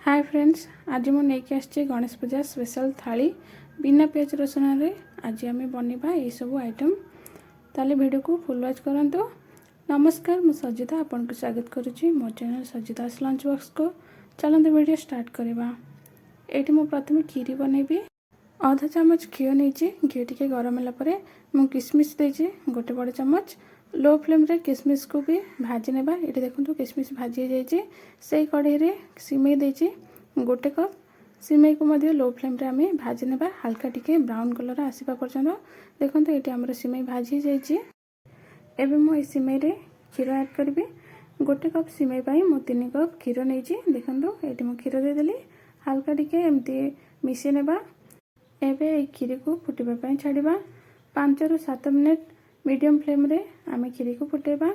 Hi friends, आज मु नहीं आसछि गणेश पूजा स्पेशल थाली बिना प्याज रसुन रे आज आम बनवा ये सब आइटम। ताले वीडियो को फुल वॉच करंतु। नमस्कार, मु सजिता आपन को स्वागत करुछि मो चैनल सजितास लंच बॉक्स को। चलते वीडियो स्टार्ट करवा। एठी मु प्रथम खीरी बनैबी। आधा चामच घी नहीं, घी टिके गरम होला परे मु किशमिश देछि गोटे बड़ चम्मच। लो फ्लेम रे किशमिश को भी भाजी नेबा। ये देखो किशमिश भाजी जाइए से कढ़ई रे सिमई देछि गोटे कप। सिमई को मध्य लो फ्लेम रे आमे भाजी नेबा हल्का टिके ब्राउन कलर आसीबा पर्यंत। देखो ये आमर सिमई भाजी जाइए। एबे मु सिमई रे क्षीर ऐड करबी। गोटे कप सिमई पाई मु 3 कप क्षीर नहीं। देखो ये मु क्षीर दे देली हल्का टिके एमती मिसई नेबा। एबे ए क्षीर को फुटिबा पई छाड़ीबा 5 ରୁ 7 मिनिट मीडियम फ्लेम रे आमे क्षीर को फुटेबा।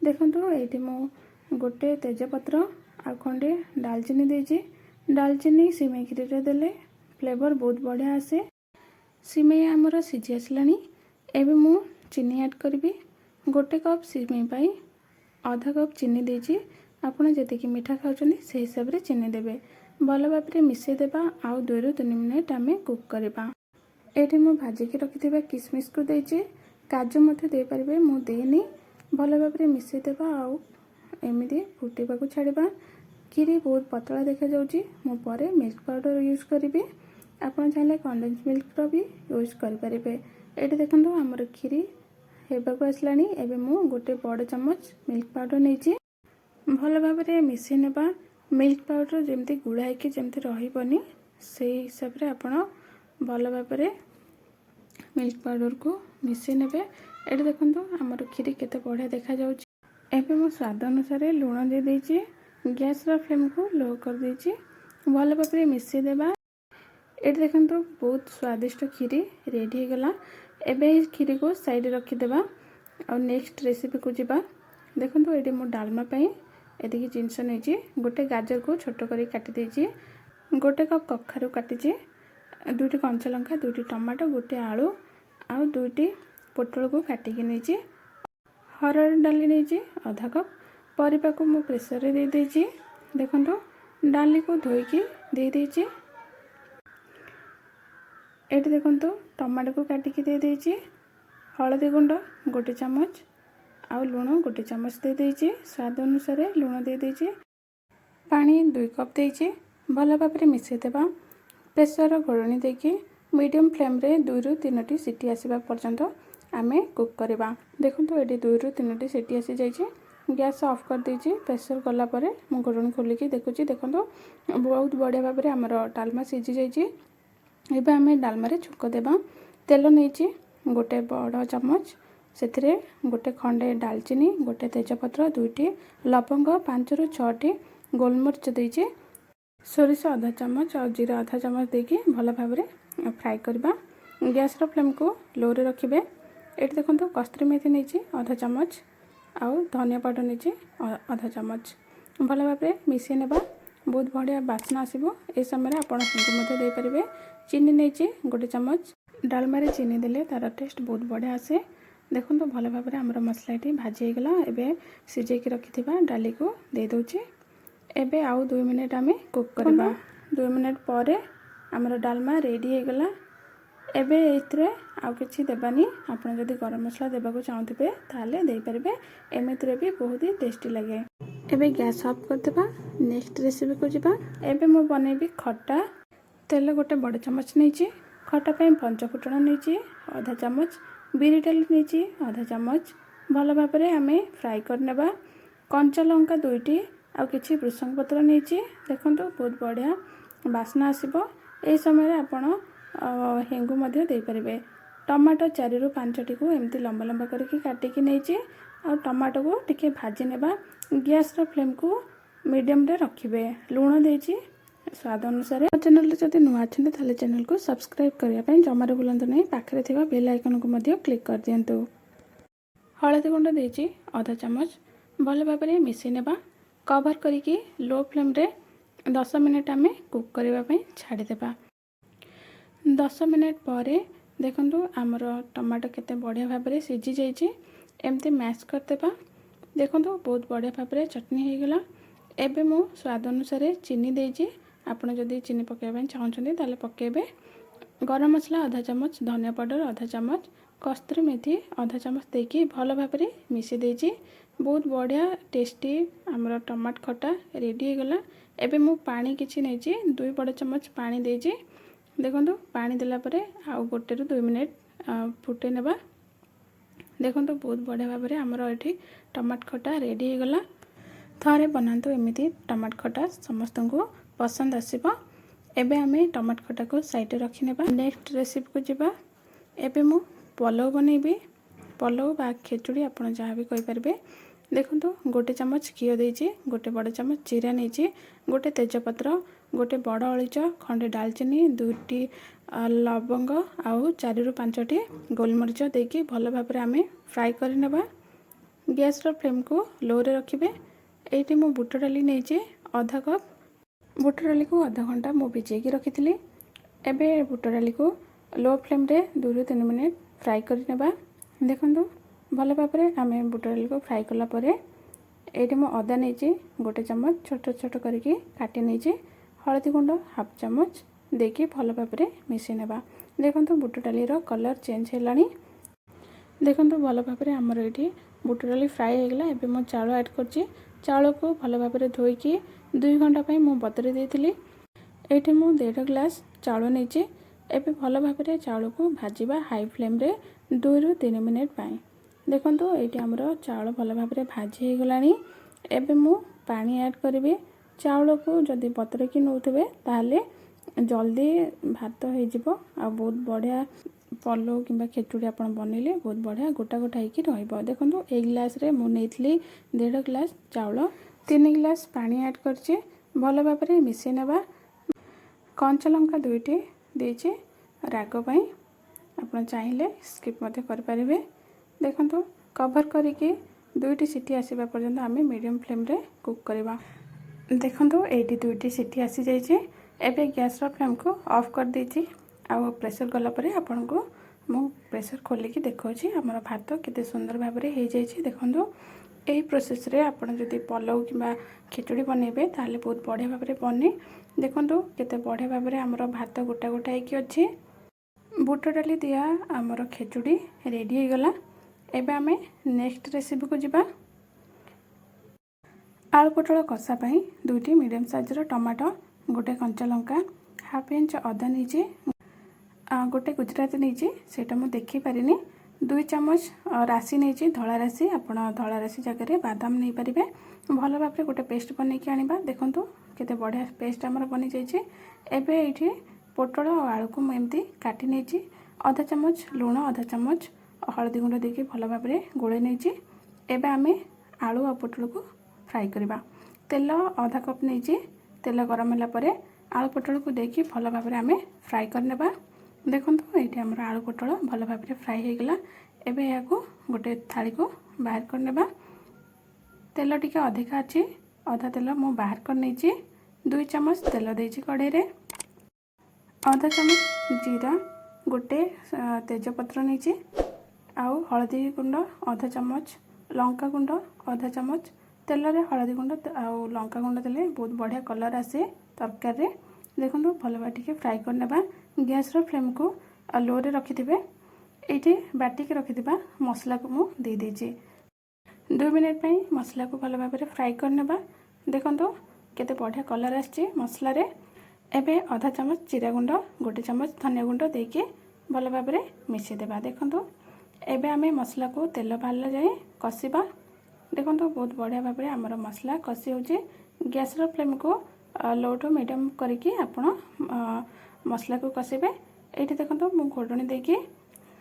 देखो ये मु गोटे तेजपत्र आ खंडे दालचीनी देछि। दालचीनी सिमई क्षीर रे देले फ्लेवर बहुत बढ़िया आसे। सिमई आमर सिझी आसलानी। एबे मु चीनी ऐड करबी। गोटे कप सिमई पाई आधा कप चीनी देछि। आपण जति मीठा खाउछनी से हिसाब रे चीनी देबे। भल भाव में मिसई देबा आउ 2 ରୁ 3 मिनिट आमे कुक करबा। एठी मु भाजी के रखिथिबा किशमिश को देछि। काजू मध्य दे पारिबे, मु देनी। भल भाव में मिसई देबा आउ एमिति फुटेबा को छाड़ीबा। खीरी बहुत पतला देखा जाउची। मु परे मिल्क पाउडर यूज करिबे। आपण चाहे कंडेंस मिल्क रो भी यूज करि पारिबे। एठी देखंतु हमर खीरी हेबा को आसलानी। एबे मु गोटे बड़ चम्मच मिल्क पाउडर नेछि। भल भाव में मिसई नेबा। मिल्क पाउडर जमती गुड़ाई कि जमती रहीबनी से हिसाब रे आपण भल भाव में मिल्क पाउडर को मिसई नेबे। एठी देखंतु हमर खीरी केते बढ़िया देखा जाउची। एबे मु स्वाद अनुसार लूण दे देछि। गैस रो फ्लेम को लो कर देछि। भल भाव में मिसई देबा। एठी देखंतु बहुत स्वादिष्ट खीरी रेडी हो गला। एबे इस खीरी को साइड रखि देबा और नेक्स्ट रेसिपी को जिबा। देखंतु एठी मु डालमा पई एदिके जिंस नहीं। गोटे गाजर को छोट कर काटी देछि। गोटे कप कखारु काटिछि। 2टी कंचा लंका, 2टी टमाटो, गोटे आलू आउ 2टी पोटल को काटिकी नहीं। हरड़ डाली नहीं आधा कप। परिबा को मु प्रेसर रे दे देछि। देखंतु डाली को धोईकी दे देछि। एठी देखंतु टमाटो को काटिकी दे देछि। हळदी गुंड गोटे चम्मच आउ लूण गोटे चम्मच दे देछि। स्वाद अनुसार लूण दे देछि। पानी 2 कप देछि। भल भाव में मिसई देबा। प्रेसर घोड़नी देकी मीडियम फ्लेम रे 2 ରୁ 3टी सीटी आसीबा पर्यंत आमे कुक करबा। देखंतु एटी 2 ରୁ 3टी सीटी आसी जाइछि। गैस ऑफ कर देछि। प्रेसर गला परे मु घोड़नी खोलिकी देखुछि। देखंतु बहुत बढ़िया भाव में हमर डालमा सिझी जाइछि। एबे आमे डालमा रे छुक देबा। तेल नेछि गोटे बड़ चम्मच। सेथिरे गोटे खंडे दालचीनी, गोटे तेजपत्र, 2टी लवंग, 5 ରୁ 6टी गोलमरिच देछि। सोरिष आधा चम्मच और जीरा आधा चम्मच देकी भल भाव में फ्राई करबा। गैस रो फ्लेम को लो रे रखिबे। एठी देखंतु कस्तूरी मेथी नेछि आधा चम्मच आउ धनिया पाउडर नेछि आधा चम्मच। भल भाव में मिसई नेबा। बहुत बढ़िया बास्ना आसीबो। ए समय आपण हिंग मते दे परिबे। चीनी नेछि गोटे चम्मच। डालमा रे चीनी देले तार टेस्ट बहुत बढ़िया आसे। देखो भल भाव में आमर मसलाटी भाजी गला। एबे सिझे की रखिथिबा डाली को दे दोछि। एबे आउ 2 मिनिट आमे कुक करबा। 2 मिनिट परे आमर डालमा रेडी हो गला। एबे एथरे आउ किछि देबानी। आपण जदि गरम मसला देबा को चाहथिबे ताले दे परिबे। एमित्रे भी बहुत ही टेस्टी लागे। एबे गैस ऑफ कर देबा। नेक्स्ट रेसिपी को जिबा। एबे मु बनेबी खट्टा। तेल गोटे बड़ चम्मच नेछि। खट्टा पे पंचफुटण नेछि आधा चम्मच। बिरी डाली नेछि आधा चम्मच। भल भाव में आमे फ्राई करनेबा। कंचा लंका 2टी आउ किछि भृषंग पत्र नेछि। देखंतु बहुत बढ़िया बास्ना आसीबो। ए समय आपण हेंगु मध्य दे परिबे। टमाटो 4 ରୁ 5टी को एमती लंबा लंबा करके काटिकी नेछि। आ टमाटो को टिके भाजी नेबा। गैस रो फ्लेम को मीडियम रे रखिबे। लूण देछि स्वाद अनुसार। चैनल रे जदि नुआ छन ताले चैनल को सब्सक्राइब करिया पई जमारे भूलंतु नहीं। पाखरे थिबा बेल आइकन को मध्य क्लिक कर दियंतु। हळदी गुंड देछि आधा चम्मच। भल भाव में मिसई नेबा। कवर करिकी लो फ्लेम रे 10 मिनिट आमे कुक करबा पई छाडी देबा। 10 मिनिट परे देखंतु आमर टमाटो केते बढ़िया भाव में सिझी जाइछि। एमती मैश कर देबा। देखंतु बहुत बढ़िया भाव में चटनी हो गला। एबे मु स्वाद अनुसार चीनी देइछि। आपण जदि चीनी पकाइबा चाहछन्ते ताले पकाइबे। गरम मसला आधा चामच, धनिया पाउडर आधा चामच, कस्तूरी मेथी आधा चामच देकी भल भाबरे मिसे देइछि। बहुत बढ़िया टेस्टी हमर टमाटर खटा रेडी हो गला। एबे मु पानी किछि नेछि, 2 बड़ चामच पानी देइछि। देखंतु पानी देला परे आ गोटे रु 2 मिनिट फुटे नेबा। देखंतु बहुत बढ़िया भाबरे हमर एठी टमाटर खटा रेडी हो गला। थरे बनातु एमिति टमाटर खटा समस्तंको पसंद आसीबो। एबे हमें टमाटर खटा को साइड रखी नेबा। नेक्स्ट रेसिपी को जिबा। एबे मु पलव बनेबी। पलव बा खिचुड़ी आपण जहाँ भी कहि परबे। देखंतु गोटे चामच घिओ देइछि, गोटे बड़ चामच जीरा नेछि, गोटे तेजपत्र, गोटे बड़ अळिच, खंडे दालचीनी, 2टी लवंग आउ 4 रु 5टी गोलमरिच देकी भल भाबरे हमें फ्राई कर नेबा। गैस रो फ्लेम को लो रे रखिबे। एठी मु बुट डाली नेछि आधा कप। बुट डाली को आधा घंटा मु भिजे की रखिथिली। एबे बुट डाली को लो फ्लेम रे 2 रु 3 मिनिट फ्राई कर नेबा। देखंतु भल भाबरे हमें बुट डाली को फ्राई करला परे एठी मु अदा नेछि गोटे चामच छोट छोट करके काटी नेछि। हळदी गुंड हाफ चामच देकी भल भाबरे मिसे नेबा। देखंतु बुट डाली रो कलर चेंज हेलानी। देखंतु भल भाबरे हमर एठी बुट डाली फ्राई हो गला। एबे मु चाउल ऐड करछि। चाउल को भल भाबरे धोई की 2 घंटा पई मु बतरे देथिली। एठी मु 1.5 ग्लास चाउल नेछि। एबे भल भाबरे चाउल को भाजीबा हाई फ्लेम रे 2 रु 3 मिनिट पई। देखंतु एठी हमर चाउल भल भाबरे भाजी हो गलानी। एबे मु पानी ऐड करबी। चाउल को जदि बतरे की नउथबे ताले जल्दी भात हो जिवो आ बहुत बढ़िया पलव किंबा खिचुड़ी आपण बनेले बहुत बढ़िया गोटा गोटा होइकी रहइबो। देखंतु 1 ग्लास रे मु नेथली 1.5 ग्लास चाउल, 3 ग्लास पानी ऐड करछि। भल भाबरे मिसे नेबा। कंचा लंका 2टी देछि राग पई। आपण चाहिले स्किप मते कर परिबे। देखंतु कवर करिके 2टी सीटी आसीबा पर्यंत हमें मीडियम फ्लेम रे कुक करबा। देखंतु एटी 2टी सीटी आसी जाइछे। एबे गैस रो फ्लेम को ऑफ कर देछि। आ प्रेशर गला परे आपन को मु प्रेशर खोली की देखौछि हमर भात केते सुंदर भाबरे हे जाइछे। देखंतु एही प्रोसेस रे आपण जदि पलव किबा खिचुड़ी बनेबे ताले बहुत बढ़िया भाबरे बने। देखंतु केते बढ़िया भाबरे हमर भात गोटा गोटा हेकी अछि। बुट डाली दिया हमर खिचुड़ी रेडी हो गला। एबे हमें नेक्स्ट रेसिपी को जिबा। आलू पोटल कषा पई 2टी मीडियम साइज रो टमाटो, गोटे कंचा लंका, हाफ इंच अदा नीचे, गोटे गुजराती नीचे सेटा मु देखि पारिनी। 2 चामच राशि नीचे धला राशि। आपण धला राशि जगह बादाम नहीं पारिबे। भल भाबरे गोटे पेस्ट बनै कि आनिबा। देखंतु केते बढ़िया पेस्ट हमर बनि जाइछे। एबे एठी पोटल और आलू को एमती काटी नेछि। आधा चामच लूण, आधा चामच हळदी गुंड देके भल भाबरे गोळे नेछि। एबे हमें आलू और पोटल को फ्राई करबा। तेल आधा कप नेछि। तेल गरम होला परे आलू पोटल को देकी भल भाबरे हमें फ्राई कर नेबा। देखंतु एठी हमर आलू पोटल भल भाबरे फ्राई हे गेला। एबे या को गोटे थाली को बाहर कर नेबा। तेल टिके अधिका अछि। आधा तेल मु बाहर कर नेछि। 2 चामच तेल देछि कढ़ाई रे। आधा चामच जीरा, गोटे तेजपत्र नेछि। आउ हळदी गुंड आधा चामच, लंका गुंड आधा चामच। तेल रे हळदी गुंड आउ लंका गुंड देले बहुत बढ़िया कलर आसे तरकारी रे। देखंतु भल भाबरे टिके फ्राई कर नेबा। गैस रो फ्लेम को लो रे रखिथिबे। एठी बाटी के रखिथिबा मसला को मु दे देछि। 2 मिनिट पई मसला को भल भाबरे फ्राई कर नेबा। देखंतु केते बढ़िया कलर आछे मसला रे। एबे आधा चामच जीरा गुंड, गोटे चामच धनिया गुंड देके भल भाबरे मिसे देबा। देखंतु एबे हमें मसला को तेल बाहरला जाए कसिबा। देखंतु बहुत बढ़िया भाबरे हमर मसला कसी होचे। गैस रो फ्लेम को लो टू मीडियम करके आपण मसला को कसिबे। एठी देखंतु मु घोडणी देके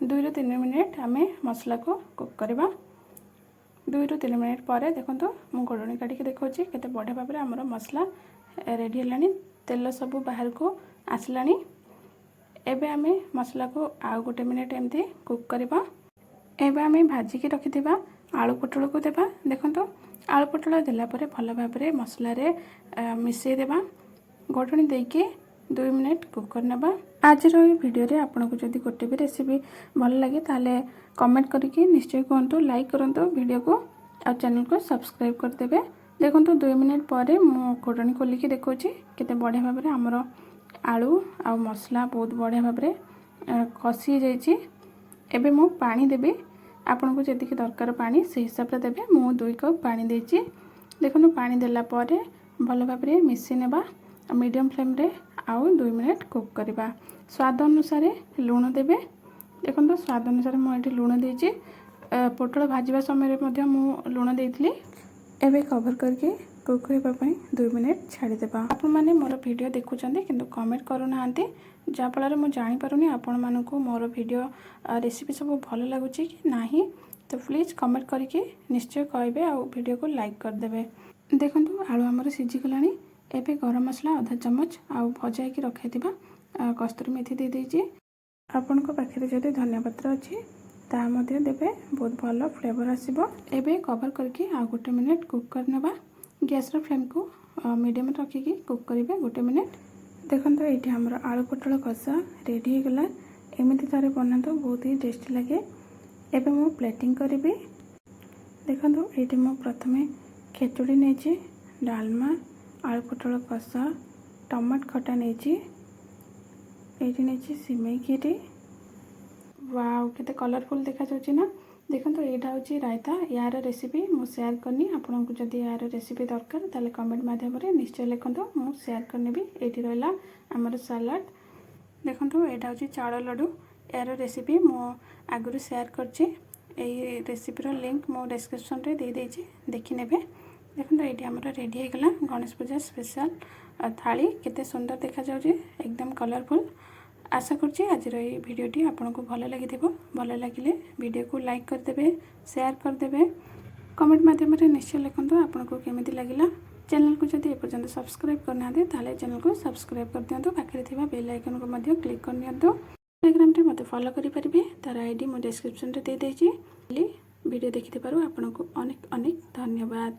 2 रु 3 मिनिट हमें मसला को कुक करबा। 2 रु 3 मिनिट पर देखंतु मु घोडणी काटी के देखौची केते बढ़िया भाबरे हमर मसला रेडी हेलानी। तेल सब बाहर को आसलानी। एबे हमें मसला को आ गोटे मिनिट एमती कुक करबा। एबे हमें भाजी के रखिथिबा आलू पोटल को देबा। देखंतु आलू पोटल देला परे भल भाबरे मसला रे मिसै देबा। घोडणी देके 2 मिनिट कुक करनेबा। आज रो वीडियो रे आपन को जदी गोटे भी रेसिपी भल लागे ताले कमेंट करके निश्चय कहंतु, लाइक करंतु वीडियो को और चैनल को सब्सक्राइब कर देबे। देखो 2 मिनिट पर मु घोटणी खोलिकी देखो केते बढ़िया भाव में आमर आलू आ मसला बहुत बढ़िया भाव में कषि जाइए। एबे मु पानी देबी आपन को जति दरकार पानी से हिसाब से देबे। मु 2 कप पानी देछि। देखो पानी देला पर भल भाव में मिसी नेबा मीडियम फ्लेम रे आउ 2 मिनिट कुक करवा। स्वाद अनुसार लुण देबे। देखो स्वाद अनुसार मुझे लुण देछि। पोटल भाजवा समय मु लुण देइथिली। एबे कवर करके कुक होइबा 2 मिनिट छाड़ीदेबा। आपण माने मोर वीडियो देखुचंदी किंतु कमेंट करू नाहंती जा फल मु जानि पारुनी आपण मानकु मोर वीडियो रेसिपी सब भल लागुची कि नाही। तो प्लीज कमेंट करके निश्चय कहबे आ वीडियो को लाइक कर देबे। देखंतु आलू हमर सिझी गलानी। एबे गरम मसला आधा चम्मच आ भजा की रखैथिबा कस्तूरी मेथी दे देछि। आपण को पाखरे जदि धनिया पत्र अछि ता मध्य देबे बहुत भल फ्लेवर आसीबो। एबे कवर करके आ 1 मिनिट कुक करनेबा। गैस रो फ्लेम को मीडियम रखिकी कुक करिवे 1 मिनिट। देखंतु एठी हमर आलू पोटल कषा रेडी हो गला। एमिति थारे बनातो बहुत ही टेस्टी लगे। एबे मु प्लेटिंग करिवे। देखंतु एठी मु प्रथमे खेचुड़ी नेछि, डालमा, आलू पोटल कषा, टमाट खटा नेछि, एठी नेछि सिमई खीरी। वाव केते कलरफुल देखा जाउची ना। देखंतु एटा होची रायता। यार रेसिपी मु शेयर करनी। आपन को जदी यार रेसिपी दरकार ताले कमेंट माध्यम रे निश्चय लिखंतु मु शेयर करनेबी। एठी रहला हमर सलाड। देखंतु एटा होची चावल लड्डू। यार रेसिपी मु आगुरु शेयर करची। एई रेसिपी रो लिंक मु डिस्क्रिप्शन रे दे देछि देखि नेबे। देखंतु एठी हमर रेडी हे गला गणेश पूजा स्पेशल थाली। केते सुंदर देखा जाउची एकदम कलरफुल। आशा करछि आज भिडियोटी आपको भल लगी। भल लगे वीडियो को लाइक करदे, शेयर करदे, कमेंट माध्यम निश्चय लिखंतु आपको केमिति लगिला। चैनल को जदि एपर्यंत सब्सक्राइब करना ताले चैनल को सब्सक्राइब कर दियंतु। पाखरे थिबा बेल आइकन को मध्य क्लिक कर नियंतु। टेलीग्राम रे मते फॉलो करि परिबे। तार आईडी मो डिस्क्रिप्शन रे दे देछि। वीडियो देखिथिबारु आपनको अनेक अनेक धन्यवाद।